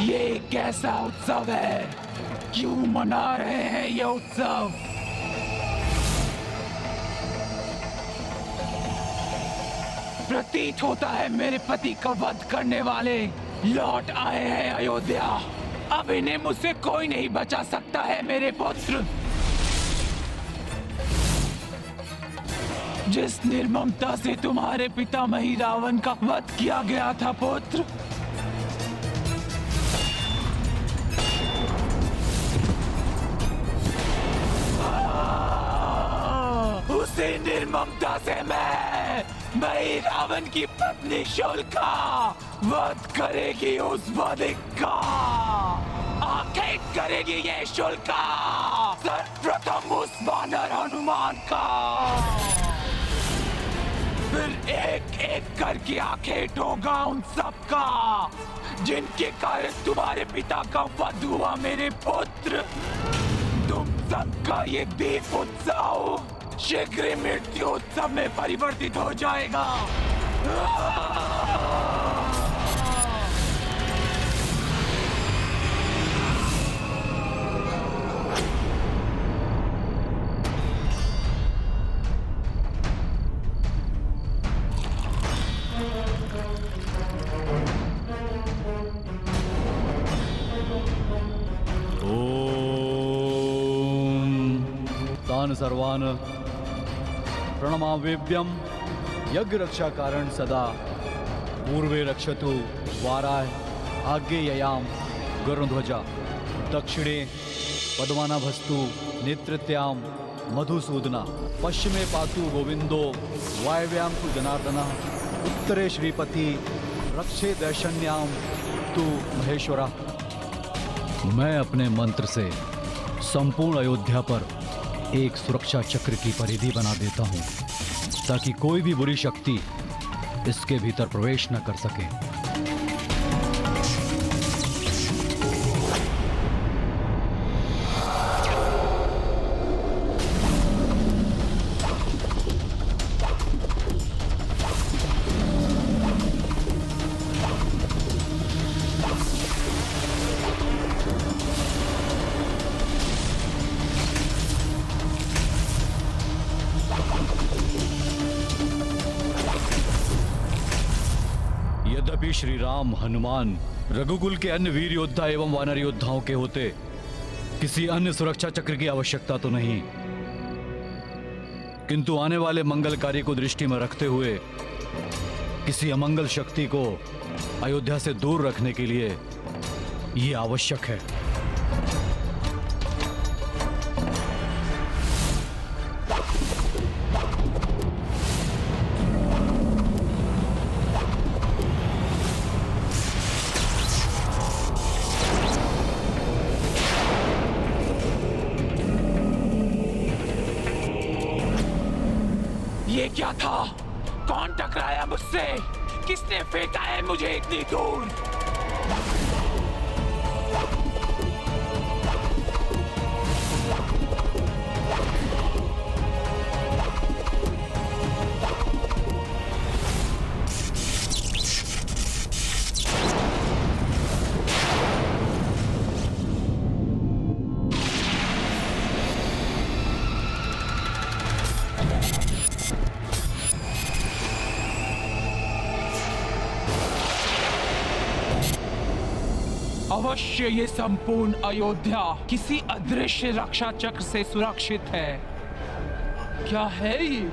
ये कैसा उत्सव है? क्यों मना रहे हैं ये उत्सव? प्रतीत होता है मेरे पति का वध करने वाले लौट आए हैं अयोध्या। अब इन्हें मुझसे कोई नहीं बचा सकता है मेरे पुत्र। जिस निर्ममता से तुम्हारे पितामही रावण का वध किया गया था पुत्र, उसी निर्ममता से मैं रावण की पत्नी शोल्का वध करेगी उस वधिक का। आखिर करेगी ये शोल्का सर्वप्रथम उस वानर हनुमान का। फिर एक एक करके आखेट होगा उन सबका जिनके कारण तुम्हारे पिता का वध हुआ मेरे पुत्र। तुम सबका ये दीप उत्सव शीघ्र ही मृत्यु उत्सव में परिवर्तित हो जाएगा। तान सर्वान प्रणमावेभ्यम यज्ञ रक्षा कारण सदा पूर्वे रक्षतु वाराय आज्ञेययाम गरुध्वजा दक्षिणे पद्मनाभस्तु नेतृत्याम मधुसूदना पश्चिमे पातु गोविंदो वायव्याम तु जनार्दनः उत्तरे श्रीपति रक्षे दैशन्याम तु महेश्वरा। मैं अपने मंत्र से संपूर्ण अयोध्या पर एक सुरक्षा चक्र की परिधि बना देता हूं ताकि कोई भी बुरी शक्ति इसके भीतर प्रवेश न कर सके। यद्यपि श्री राम हनुमान रघुकुल के अन्य वीर योद्धा एवं वानर योद्धाओं के होते किसी अन्य सुरक्षा चक्र की आवश्यकता तो नहीं, किंतु आने वाले मंगल कार्य को दृष्टि में रखते हुए किसी अमंगल शक्ति को अयोध्या से दूर रखने के लिए यह आवश्यक है। ये क्या था? कौन टकराया मुझसे? किसने फेंका है मुझे इतनी दूर? अवश्य ये संपूर्ण अयोध्या किसी अदृश्य रक्षा चक्र से सुरक्षित है। क्या है ये?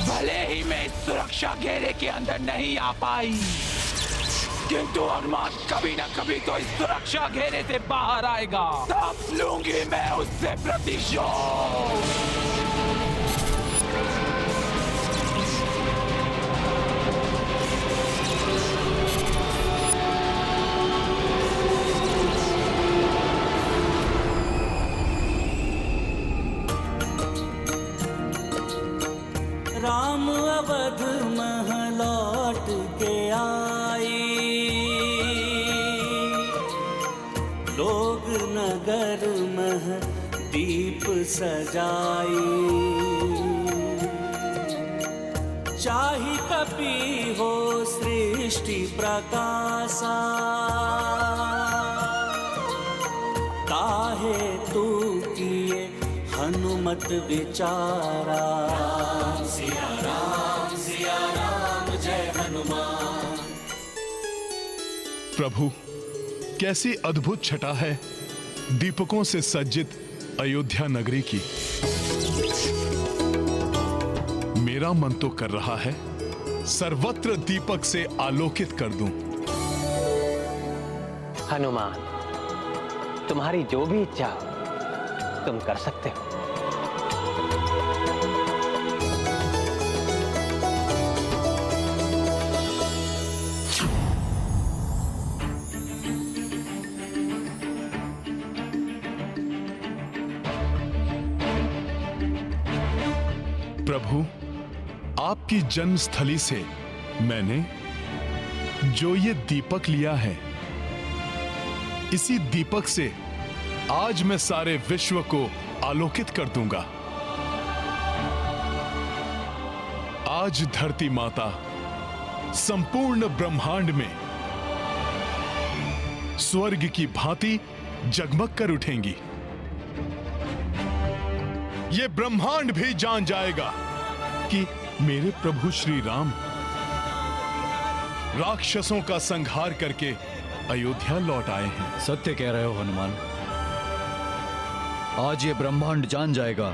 भले ही मैं इस सुरक्षा घेरे के अंदर नहीं आ पाई, किंतु हनुमान कभी न कभी तो इस सुरक्षा घेरे से बाहर आएगा। तब लूंगी मैं उससे प्रतिशोध। राम अवध मह लौट के आई, लोग नगर मह दीप सजाई। चाहि कपि हो सृष्टि प्रकाशा, काहे तू किए हनुमत विचारा। सिया राम जय हनुमान। प्रभु, कैसी अद्भुत छटा है दीपकों से सज्जित अयोध्या नगरी की। मेरा मन तो कर रहा है सर्वत्र दीपक से आलोकित कर दूं। हनुमान, तुम्हारी जो भी इच्छा तुम कर सकते हो। प्रभु, आपकी जन्मस्थली से मैंने जो ये दीपक लिया है, इसी दीपक से आज मैं सारे विश्व को आलोकित कर दूंगा। आज धरती माता संपूर्ण ब्रह्मांड में स्वर्ग की भांति जगमग कर उठेंगी। ये ब्रह्मांड भी जान जाएगा कि मेरे प्रभु श्री राम राक्षसों का संहार करके अयोध्या लौट आए हैं। सत्य कह रहे हो हनुमान। आज ये ब्रह्मांड जान जाएगा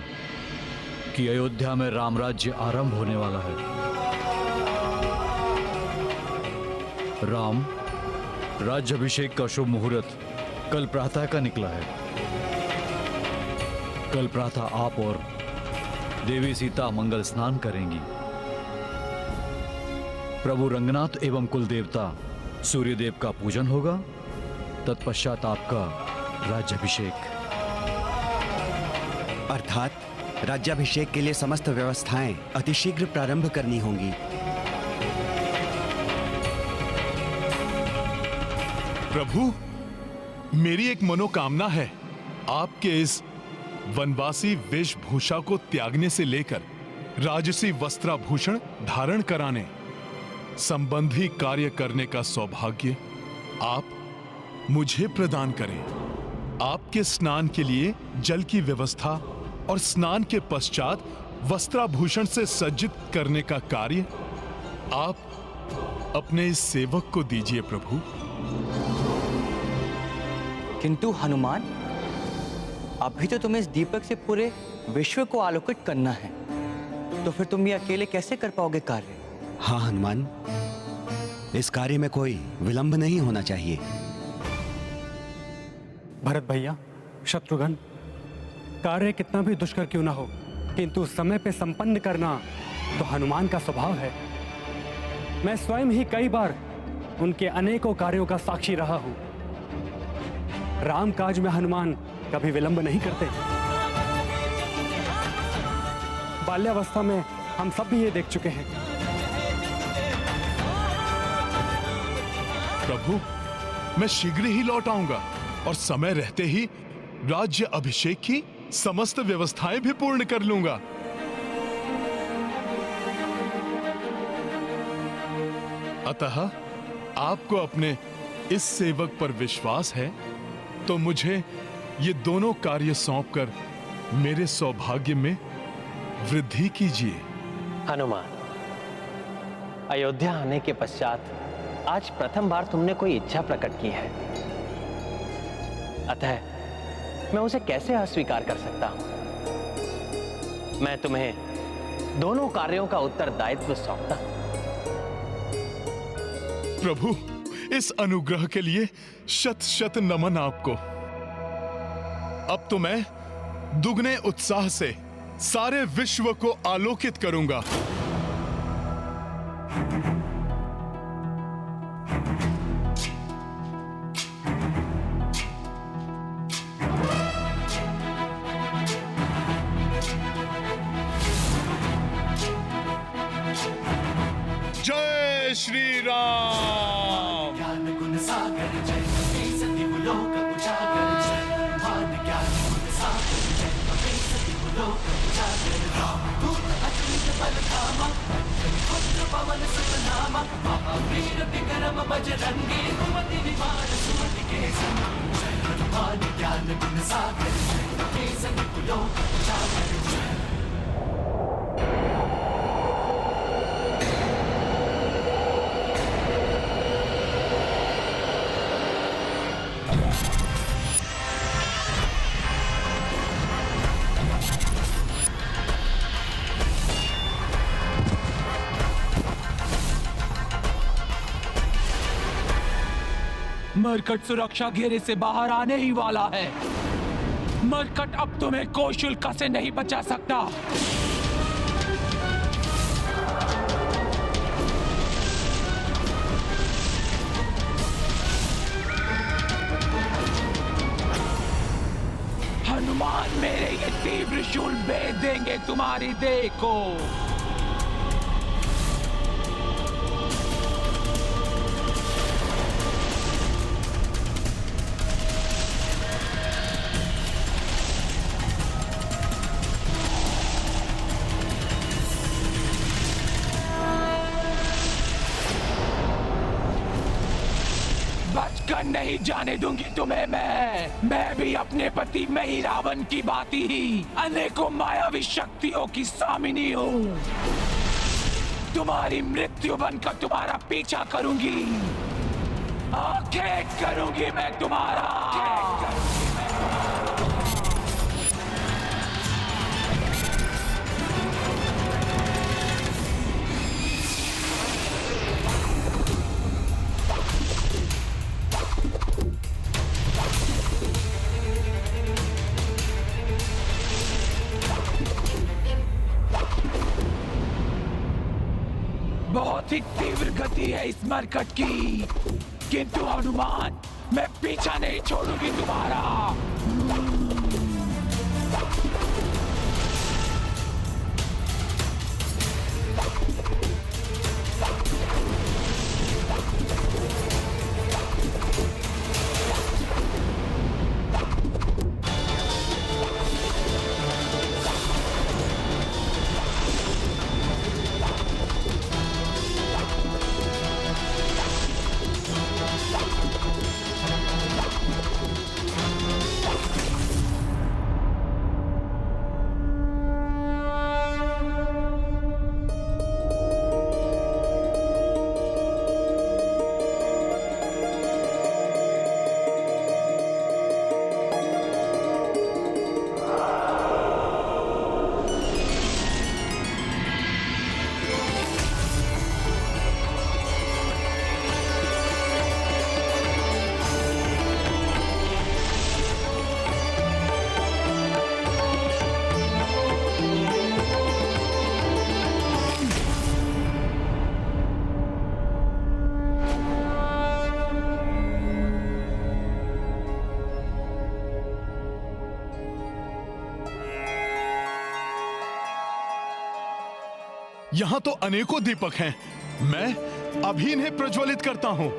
कि अयोध्या में राम राज्य आरंभ होने वाला है। राम राज्याभिषेक का शुभ मुहूर्त कल प्रातः का निकला है। कल प्रातः आप और देवी सीता मंगल स्नान करेंगी। प्रभु रंगनाथ एवं कुल देवता सूर्यदेव का पूजन होगा। तत्पश्चात आपका राज्याभिषेक। अर्थात राज्याभिषेक के लिए समस्त व्यवस्थाएं अतिशीघ्र प्रारंभ करनी होंगी। प्रभु, मेरी एक मनोकामना है। आपके इस वनवासी वेशभूषा को त्यागने से लेकर राजसी वस्त्राभूषण धारण कराने संबंधी कार्य करने का सौभाग्य आप मुझे प्रदान करें। आपके स्नान के लिए जल की व्यवस्था और स्नान के पश्चात वस्त्राभूषण से सज्जित करने का कार्य आप अपने इस सेवक को दीजिए प्रभु। किंतु हनुमान, अभी तो तुम्हें इस दीपक से पूरे विश्व को आलोकित करना है, तो फिर तुम ये अकेले कैसे कर पाओगे कार्य? हाँ हनुमान, इस कार्य में कोई विलंब नहीं होना चाहिए। भरत भैया, शत्रुघ्न, कार्य कितना भी दुष्कर क्यों ना हो, किंतु समय पे संपन्न करना तो हनुमान का स्वभाव है। मैं स्वयं ही कई बार उनके अनेकों कार्यों का साक्षी रहा हूं। राम काज में हनुमान कभी विलंब नहीं करते। बाल्यावस्था में हम सब भी ये देख चुके हैं। प्रभु, मैं शीघ्र ही लौट आऊंगा और समय रहते ही राज्य अभिषेक की समस्त व्यवस्थाएं भी पूर्ण कर लूंगा। अतः आपको अपने इस सेवक पर विश्वास है, तो मुझे ये दोनों कार्य सौंपकर मेरे सौभाग्य में वृद्धि कीजिए। हनुमान, अयोध्या आने के पश्चात आज प्रथम बार तुमने कोई इच्छा प्रकट की है, अतः मैं उसे कैसे अस्वीकार कर सकता हूं। मैं तुम्हें दोनों कार्यों का उत्तरदायित्व सौंपता हूं। प्रभु, इस अनुग्रह के लिए शत शत नमन आपको। अब तो मैं दुगने उत्साह से सारे विश्व को आलोकित करूंगा। जय श्री राम। ज्ञान गुण सागर जय कपी सति लोक उजागर जय हनुमान ज्ञान गुण सागर जय कपी सति लोक उजागर राम दूत अतुलित बल धामा अंजनी पुत्र पवन सुत नामा महावीर विक्रम बजरंगी कुमति निवार सुमति के संग जय हनुमान ज्ञान गुण सागर जय कपी सति लोक उजागर जय। मरकट सुरक्षा घेरे से बाहर आने ही वाला है। मरकट अब तुम्हें कोई शुल्क से नहीं बचा सकता। हनुमान मेरे ये तीव्र शूल भेद देंगे तुम्हारी देह को। बचकर नहीं जाने दूंगी तुम्हें मैं भी अपने पति में ही रावण की भांति ही अनेकों मायावी शक्तियों की स्वामिनी हूँ। तुम्हारी मृत्यु बनकर तुम्हारा पीछा करूंगी, आंखें करूंगी मैं तुम्हारा। बहुत ही तीव्र गति है इस मरकट की, किंतु हनुमान मैं पीछा नहीं छोड़ूंगी तुम्हारा। यहाँ तो अनेकों दीपक हैं, मैं अभी इन्हें प्रज्वलित करता हूँ।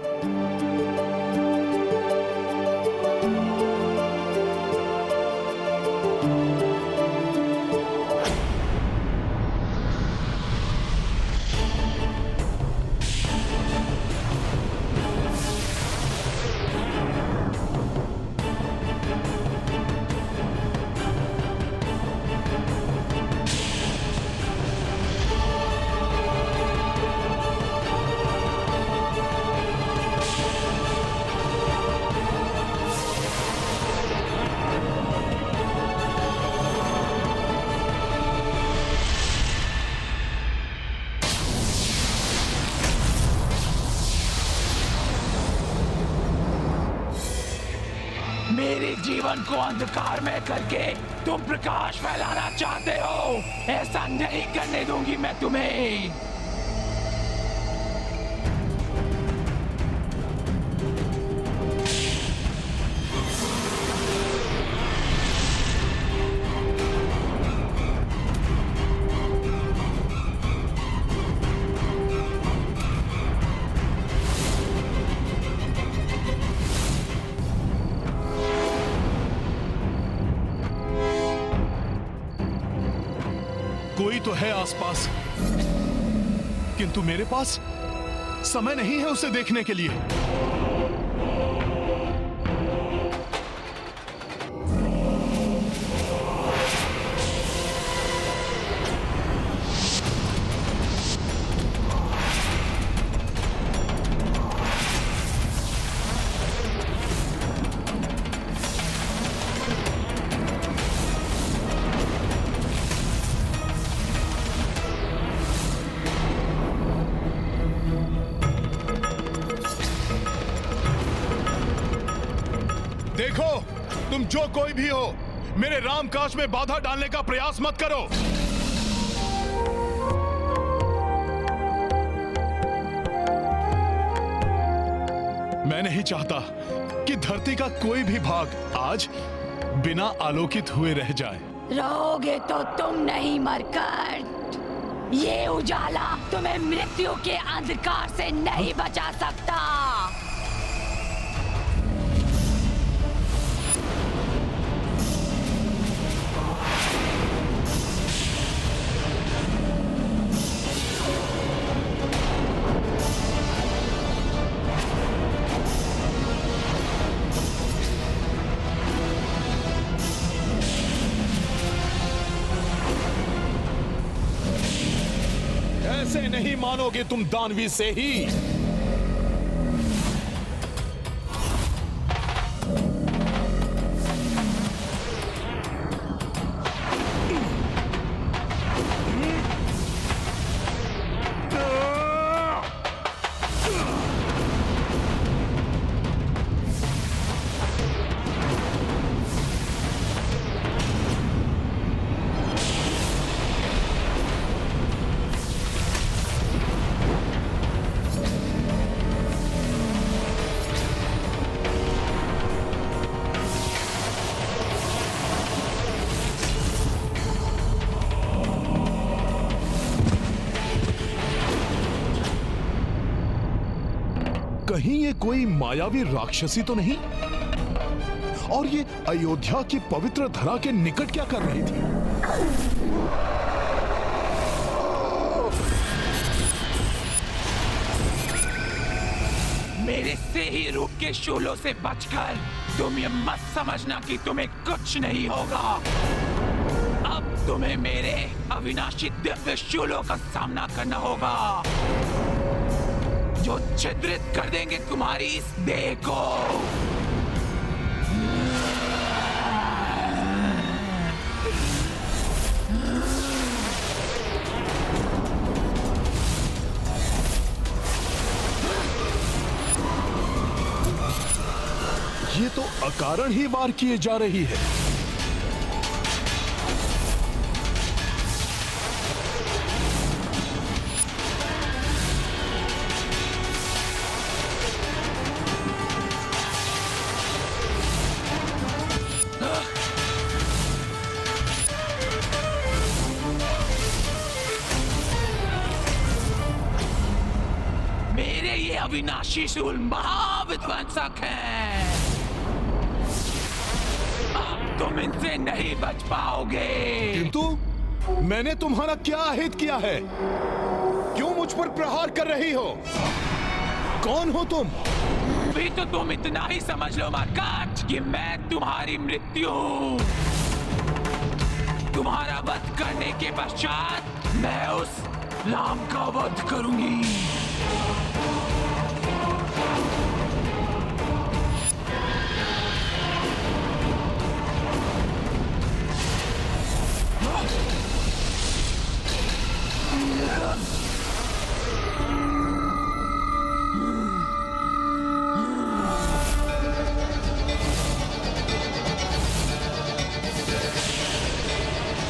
मेरे जीवन को अंधकार में करके तुम प्रकाश फैलाना चाहते हो, ऐसा नहीं करने दूंगी मैं तुम्हें। कोई तो है आसपास, किंतु मेरे पास समय नहीं है उसे देखने के लिए। देखो, तुम जो कोई भी हो, मेरे रामकाज में बाधा डालने का प्रयास मत करो। मैं नहीं चाहता कि धरती का कोई भी भाग आज बिना आलोकित हुए रह जाए। रहोगे तो तुम नहीं मरकर ये उजाला तुम्हें मृत्यु के अंधकार से नहीं बचा सकता। ऐसे नहीं मानोगे तुम दानवी से ही। कहीं ये कोई मायावी राक्षसी तो नहीं? और ये अयोध्या की पवित्र धरा के निकट क्या कर रही थी? मेरे से ही रूप के शूलों से बचकर तुम ये मत समझना कि तुम्हें कुछ नहीं होगा। अब तुम्हें मेरे अविनाशी दिव्य शूलों का सामना करना होगा, जो छिद्रित कर देंगे तुम्हारी इस देह को। ये तो अकारण ही वार किए जा रही है। मेरे ये अविनाशी शूल महाविध्वंसक हैं। अब तुम इनसे नहीं बच पाओगे। किंतु मैंने तुम्हारा क्या अहित किया है? क्यों मुझ पर प्रहार कर रही हो? कौन हो तुम? भी तो तुम इतना ही समझ लो मरकट कि मैं तुम्हारी मृत्यु हूं। तुम्हारा वध करने के पश्चात मैं उस राम का वध करूंगी।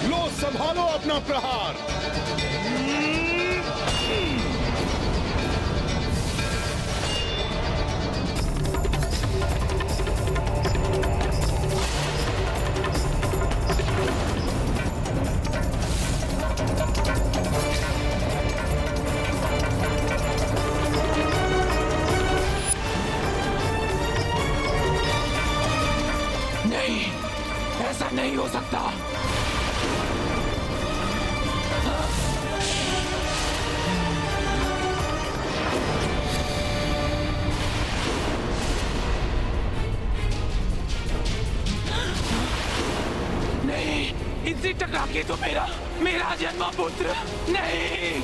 लो, संभालो अपना प्रहार। नहीं, ऐसा नहीं हो सकता। इनसे टकरा के तो मेरा जन्मा पुत्र नहीं।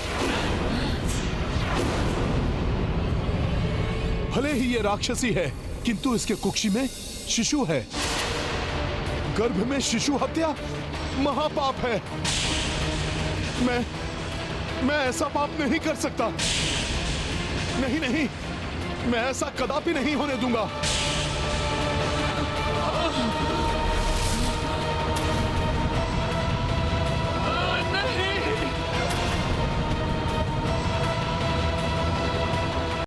भले ही ये राक्षसी है, किंतु इसके कुक्षी में शिशु है। गर्भ में शिशु हत्या महापाप है। मैं ऐसा पाप नहीं कर सकता। नहीं, मैं ऐसा कदापि नहीं होने दूंगा।